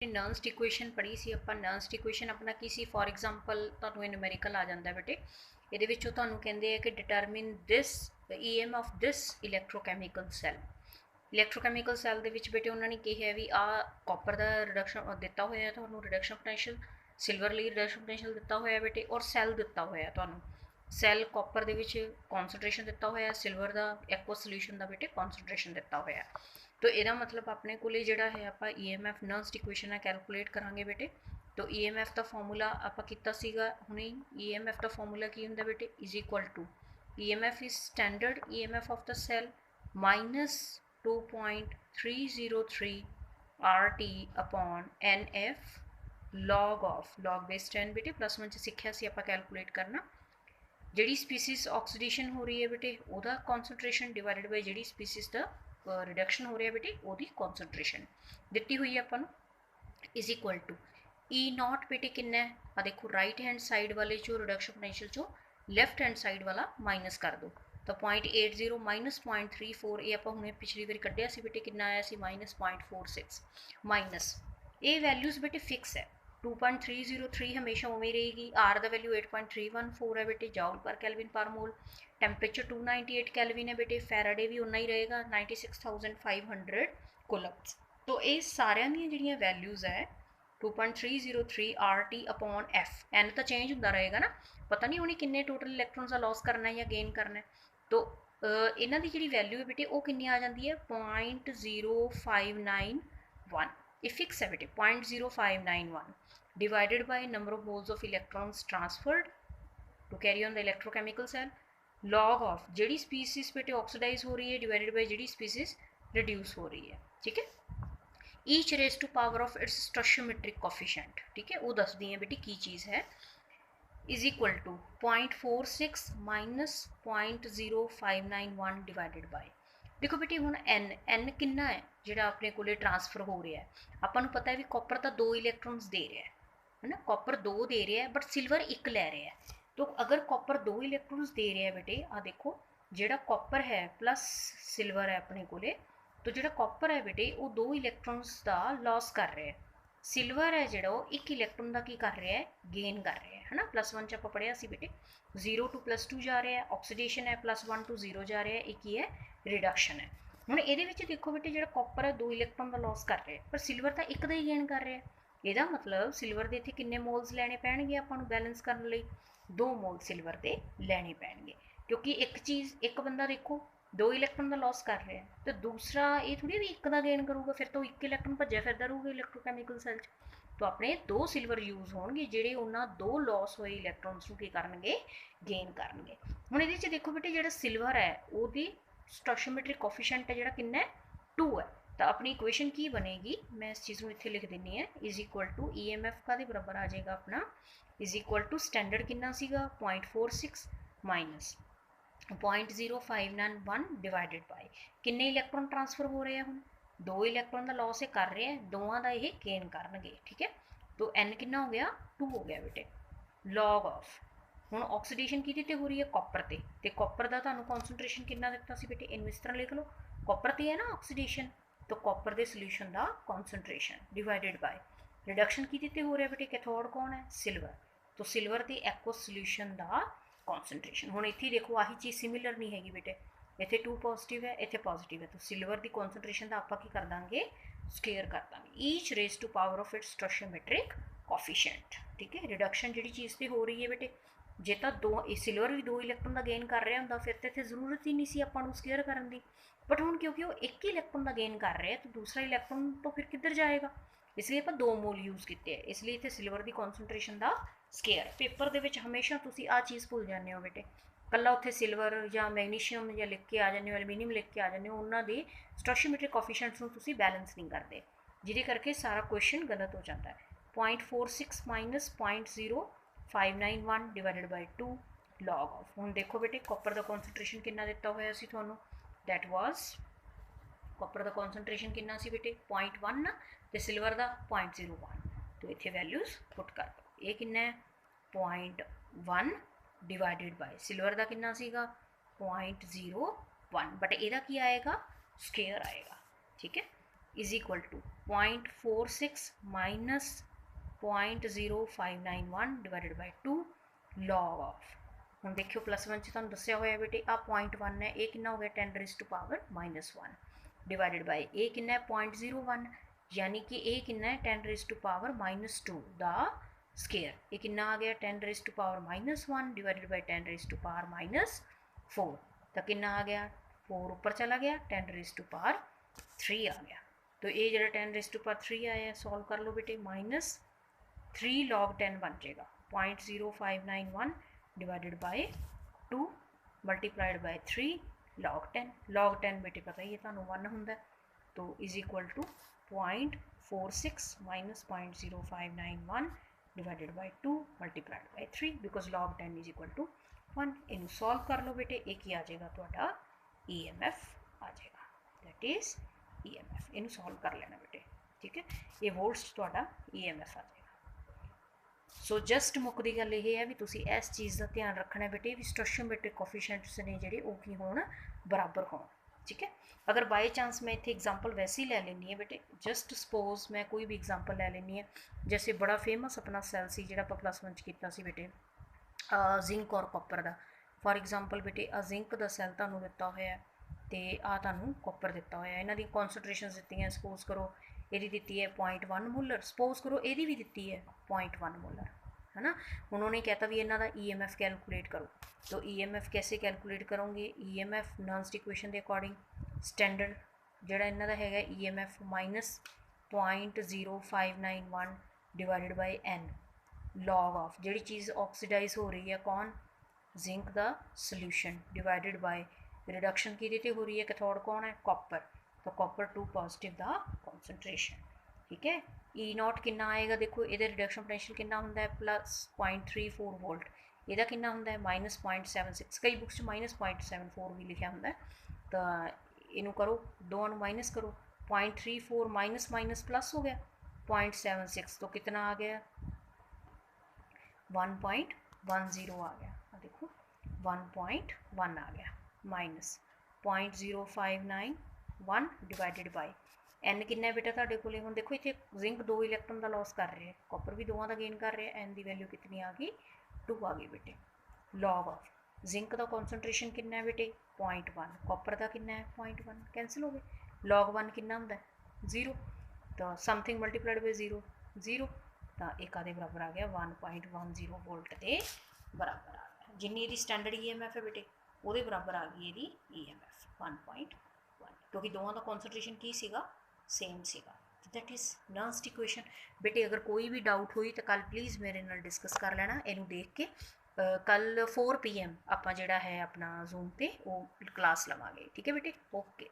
ਨਰਸਟ equation ਪੜ੍ਹੀ ਸੀ ਆਪਾਂ। ਨਰਸਟ equation ਆਪਣਾ ਕੀ ਸੀ? ਫੋਰ ਐਗਜ਼ਾਮਪਲ ਤੁਹਾਨੂੰ ਇਹ ਨਿਊਮੈਰੀਕਲ ਆ ਜਾਂਦਾ ਬੇਟੇ, ਇਹਦੇ ਵਿੱਚੋਂ ਤੁਹਾਨੂੰ ਕਹਿੰਦੇ ਆ ਕਿ determine this EM of this electrochemical cell. Electrochemical cell ਦੇ ਵਿੱਚ ਬੇਟੇ ਉਹਨਾਂ ਨੇ ਕਿਹਾ ਵੀ ਆ ਕਾਪਰ ਦਾ ਰਿਡਕਸ਼ਨ ਦਿੱਤਾ ਹੋਇਆ ਤੁਹਾਨੂੰ, ਰਿਡਕਸ਼ਨ ਪੋਟੈਂਸ਼ੀਅਲ, ਸਿਲਵਰ ਲਈ ਰਿਡਕਸ਼ਨ ਪੋਟੈਂਸ਼ੀਅਲ ਦਿੱਤਾ ਹੋਇਆ ਬੇਟੇ, ਔਰ ਸੈੱਲ ਦਿੱਤਾ ਹੋਇਆ ਤੁਹਾਨੂੰ। ਸੈੱਲ ਕਾਪਰ ਦੇ ਵਿੱਚ ਕੌਨਸਨਟ੍ਰੇਸ਼ਨ ਦਿੱਤਾ ਹੋਇਆ, ਸਿਲਵਰ ਦਾ ਐਕੁਅਸ ਸੋਲਿਊਸ਼ਨ ਦਾ ਬੇਟੇ ਕੌਨਸਨਟ੍ਰੇਸ਼ਨ ਦਿੱਤਾ ਹੋਇਆ। तो ਇਹਦਾ मतलब अपने को ਜਿਹੜਾ ਹੈ ਆਪਾਂ EMF ਨਰਸਟ ਇਕੁਏਸ਼ਨ ਨਾਲ ਕੈਲਕੂਲੇਟ ਕਰਾਂਗੇ ਬੇਟੇ। तो EMF ਦਾ ਫਾਰਮੂਲਾ ਆਪਾਂ ਕੀਤਾ ਸੀਗਾ ਹੁਣੇ। EMF ਦਾ ਫਾਰਮੂਲਾ ਕੀ ਹੁੰਦਾ ਬੇਟੇ? Is equal to EMF is standard EMF of the cell minus 2.303 RT upon NF log of log base 10 ਬੇਟੇ ਪਲੱਸ 1 ਚ ਸਿੱਖਿਆ ਸੀ ਆਪਾਂ ਕੈਲਕੂਲੇਟ ਕਰਨਾ। ਜਿਹੜੀ ਸਪੀਸੀਜ਼ ਆਕਸੀਡੇਸ਼ਨ ਹੋ ਰਹੀ ਹੈ ਬੇਟੇ ਉਹਦਾ ਕੌਨਸਨਟ੍ਰੇਸ਼ਨ ਡਿਵਾਈਡਡ ਬਾਈ ਜਿਹੜੀ ਸਪੀਸੀਜ਼ ਦਾ रिडक्शन हो रहा है बेटे वो कॉन्सनट्रेशन दी हुई है अपन इज इक्वल टू E0 बेटे किन्ना है आ देखो राइट हैंड साइड वाले चो रिडक्शन पोटेंशियल चो लैफ्ट हैंड साइड वाला माइनस कर दो तो 0.80 माइनस 0.34 ये आप हमने पिछली बार कढ़िया सी बेटे किन्ना आया सी माइनस 0.46 माइनस ये वैल्यूज बेटे फिक्स है 2.303 हमेशा उमें रहेगी। आर का वैल्यू 8.314 है बेटे जाउल पर कैलविन पर मोल। टैंपरेचर 298 कैलविन है बेटे। फैराडे भी उन्ना ही रहेगा 96,500 कूलम्स। तो ये सारिया दी जिहड़ियां वैल्यूज़ है 2.303 RT अपॉन F एन तो चेंज होंदा रहेगा ना, पता नहीं उन्हें किन्ने टोटल इलैक्ट्रॉन्स का लॉस करना है या गेन करना है। तो इन्हां दी जिहड़ी वैल्यू है बेटे वो किन्नी आ जाती है 0.0591 ये फिक्स है बेटे 0.0591 divided by number of moles of electrons transferred to carry on the electrochemical cell log of ਜਿਹੜੀ species बेटे oxidize हो रही है divided by ਜਿਹੜੀ species reduce हो रही है। ठीक है, each raised to power of its stoichiometric coefficient। ठीक है, वो दसदी है बेटे की चीज़ है is equal to 0.46 minus 0.0591 divided by देखो बेटे हुण n किन्ना है जिहड़ा अपने कोले ट्रांसफर हो रहा है। आपां नूं पता है भी कॉपर तो 2 इलैक्ट्रॉन्स दे रहा है ना, कॉपर 2 दे रहा है बट सिल्वर 1 लै रहा है। तो अगर कॉपर 2 इलैक्ट्रॉन्स दे रहा है बेटे आ देखो जिहड़ा कॉपर है प्लस सिल्वर है अपने कोले, तो जिहड़ा कॉपर है बेटे वो 2 इलैक्ट्रॉन्स का लॉस कर रहा है। सिल्वर है जिहड़ा वो 1 इलैक्ट्रॉन का की कर रहा है? गेन कर रहा है ना। प्लस 1 च आपां पढ़िया सी बेटे 0 टू +2 जा रहा है, ऑक्सीडेशन है प्लस 1 टू 0 जा रहा है, एक ही है रिडक्शन है। हुण इहदे विच देखो बेटे जिहड़ा कॉपर है 2 इलैक्ट्रॉन का लॉस कर रहा है पर सिल्वर तो 1 का ही गेन कर रहा है। ਇਹਦਾ मतलब सिल्वर ਦੇ ਇੱਥੇ ਕਿੰਨੇ ਮੋਲਸ ਲੈਣੇ ਪੈਣਗੇ ਆਪਾਂ ਨੂੰ ਬੈਲੈਂਸ ਕਰਨ ਲਈ? 2 ਮੋਲ ਸਿਲਵਰ ਦੇ ਲੈਣੇ ਪੈਣਗੇ ਕਿਉਂਕਿ ਇੱਕ ਚੀਜ਼ ਇੱਕ ਬੰਦਾ ਦੇਖੋ 2 ਇਲੈਕਟ੍ਰੋਨ ਦਾ ਲਾਸ ਕਰ ਰਿਹਾ ਹੈ ਤੇ ਦੂਸਰਾ ਇਹ ਥੋੜੀ ਵੀ 1 ਦਾ ਗੇਨ ਕਰੂਗਾ, ਫਿਰ ਤਾਂ 1 ਇਲੈਕਟ੍ਰੋਨ ਭੱਜਿਆ ਫਿਰਦਾ ਰਹੂਗਾ ਇਲੈਕਟ੍ਰੋਕੈਮੀਕਲ ਸੈੱਲ 'ਚ। तो अपने 2 सिल्वर यूज़ होणगे जिहड़े उन्हां 2 लॉस होए इलैक्ट्रॉन्स नूं की करनगे? गेन करनगे। हुण इहदे 'च देखो बेटे जिहड़ा सिल्वर है उहदी स्टोइचियोमेट्रिक कोफिशिएंट है जिहड़ा किन्ना है 2 है। तो अपनी इक्वेशन की बनेगी, मैं इस चीज़ को इत्थे लिख दिनी है इज इक्वल टू EMF का दे बराबर आ जाएगा अपना इज इक्वल टू स्टैंडर्ड किन्ना सीगा 0.46 माइनस 0.0591 डिवाइडेड बाय किन्ने इलैक्ट्रॉन ट्रांसफर हो रहे हैं हुण 2 इलैक्ट्रॉन का लॉस ये कर रहे हैं, दोवां दा ये गेन करनगे। ठीक है, तो n किन्ना हो गया 2 हो गया बेटे लॉग ऑफ हुण ऑक्सीडेशन किहदे ते हो रही है? कॉपर ते कॉपर का तुहानूं कॉन्सनट्रेशन किन्ना दित्ता सी बेटे? इनू इस तरह लिख लो कॉपर ते है ना ऑक्सीडेशन, तो कॉपर के सोल्यूशन का कॉन्सनट्रेशन डिवाइडेड बाय रिडक्शन की हो रहा है बेटे कैथोड कौन है? सिल्वर, तो सिल्वर के एक्वस सोल्यूशन का कॉन्सनट्रेशन। हुण इत्थे देखो आही चीज़ सिमिलर नहीं हैगी बेटे, इत्थे 2 पॉजिटिव है इत्थे पॉजिटिव है, तो सिल्वर की कॉन्सनट्रेशन का आपां की कर देंगे? स्केयर कर देंगे each raise to power of its stoichiometric coefficient. ठीक है, रिडक्शन जी चीज़ से हो रही है बेटे जे तो 2 सिल्वर भी 2 इलैक्ट्रॉन का गेन कर रहा होंदा फिर तो इत्थे जरूरत ही नहीं सी आपां नूं स्केयर करन दी, बट हुण क्योंकि वो 1 ही इलैक्ट्रॉन का गेन कर रहे हैं तो दूसरा इलैक्ट्रॉन तो फिर किधर जाएगा, इसलिए आप 2 मोल यूज़ किए, इसलिए इतने सिल्वर की कॉन्सनट्रेशन का स्केयर। पेपर के हमेशा तुम आ चीज़ भूल जाते हो बेटे, कला उत्थे सिल्वर या मैगनीशियम या लिख के आ जाते हो, एलूमीनियम लिख के आ जाते हो, उन्होंने स्टोइचियोमेट्रिक कोफिशिएंट्स नूं तुसीं बैलेंस नहीं करते, जिहदे करके सारा क्वेश्चन गलत हो जाता है। 0.46 minus 0.0591 divided by 2 log of. हुण देखो बेटे कॉपर का कॉन्सनट्रेशन कितना दिता होया सी तुहानूं, दैट वाज कॉपर का कॉन्सनट्रेशन कितना सी बेटे 0.1 ना, तो सिल्वर का 0.01, तो इत्थे वैल्यूज़ पुट कर दो। ये कितना है 0.1 डिवाइडेड बाय सिल्वर का कितना सीगा 0.01, बट इहदा की आएगा? स्केयर आएगा। ठीक है, is equal to 0.46 minus 0.0591 divided by 2 log of. ਹੁਣ ਦੇਖਿਓ +1 ਚ ਤੁਹਾਨੂੰ ਦੱਸਿਆ ਹੋਇਆ ਬੇਟੇ ਆ 0.1 ਹੈ, ਇਹ ਕਿੰਨਾ ਹੋ ਗਿਆ 10⁻⁻1 डिवाइडेड बाय ਇਹ ਕਿੰਨਾ ਹੈ 0.01, यानी कि ये कितना है 10⁻⁻2 द स्केयर। ये कितना आ गया 10⁻⁻1 डिवाइडेड बाय 10⁻⁻4, तो कितना आ गया 4 ऊपर चला गया 10⁻3 आ गया। तो ये जो 10⁻3 आया सॉल्व कर लो बेटे, -3 log 10 बन जाएगा 0.0591 divided by 2 multiplied by 3 log 10। log 10 बेटे पता ही है तुहानू 1 हुंदा, तो is equal to 0.46 minus 0.0591 divided by 2 multiplied by 3 because log 10 is equal to 1। इनू सॉल्व कर लो बेटे, एक ही आ जाएगा तुहाडा EMF आ जाएगा, दैट इज EMF। इनू सॉल्व कर लेना बेटे, ठीक है। ये वोल्ट्स तुहाडा EMF आ जाएगा। सो जस्ट मुक्कदी गल ये है भी तुसी इस चीज़ का ध्यान रखना बेटे भी स्ट्रक्चर बेटे कोफिशिएंट्स ने जिहड़े वो की होण बराबर होण, ठीक है। अगर बाय चांस मैं इत्थे एग्जाम्पल वैसे ही लै लैनी है बेटे, जस्ट सपोज मैं कोई भी एग्जाम्पल लै लैनी है, जैसे बड़ा फेमस अपना सैल सी जिहड़ा आपां +1 च कीता सी बेटे जिंक और कॉपर का। फॉर एग्जाम्पल बेटे जिंक का सैल तुहानूं दिता होया ते आ तुहानूं कॉपर दिता होया, इन्हां दी कॉन्सनट्रेशन दित्ती है, सपोज करो ਇਹਦੀ ਦਿੱਤੀ है 0.1 मोलर, सपोज करो ਇਹਦੀ भी ਦਿੱਤੀ है 0.1 मोलर, है ना। उन्होंने कहता भी इन्हों का EMF कैलकुलेट करो, तो EMF कैसे कैलकुलेट करोगे, EMF नॉन्स्ट इक्वेशन के अकॉर्डिंग स्टैंडर्ड जोड़ा इन्हों का है EMF -0.0591 divided by n log of जी चीज़ ऑक्सीडाइज हो रही है कौन जिंक का सोल्यूशन डिवाइडेड बाय रिडक्शन कि हो रही है कैथोड कौन है कॉपर, तो कॉपर टू पॉजिटिव दा कॉन्सनट्रेशन, ठीक है। E0 कितना आएगा देखो, ये रिडक्शन पोटेंशियल कितना होंदा है +0.34 वोल्ट, ਇਹਦਾ कितना होंदा है -0.76, कई बुक्स -0.74 भी लिखा होंदा है, तो इनू करो दोनों नू माइनस करो, 0.34 माइनस माइनस प्लस हो गया 0.76, तो कितना आ गया 1.10 आ गया, देखो 1.1 आ गया माइनस 0.0591 डिवाइडेड बाय एन किन्ना बेटा तुहाडे कोले। हुण देखो इत्थे जिंक 2 इलैक्ट्रॉन का लॉस कर रहे हैं, कॉपर भी दोवां दा गेन कर रहे हैं, एन की वैल्यू कितनी आ गई 2 आ गई बेटे। लॉग ऑफ जिंक का कॉन्सनट्रेशन कितना है बेटे 0.1, कॉपर का कितना है 0.1, कैंसिल हो गए। लॉग 1 कितना होंदा है 0, तो समथिंग मल्टीप्लाइड बाय 0 0, तो एक आधे बराबर आ गया 1.10 वोल्ट के बराबर आ गया। जिन्नी इहदी स्टैंडर्ड EMF है बेटे वो बराबर आ गई इहदी EMF 1.1, क्योंकि दोवां दा कॉन्सनट्रेशन की सीगा सेम सीगा। दैट इज़ नॉन्स्ट इक्वेशन बेटे। अगर कोई भी डाउट हुई तो कल प्लीज़ मेरे नाल डिस्कस कर लेना, इनू देख के कल 4 PM आपां जिहड़ा है अपना जूम पे वो क्लास लवांगे, ठीक है बेटे। ओके।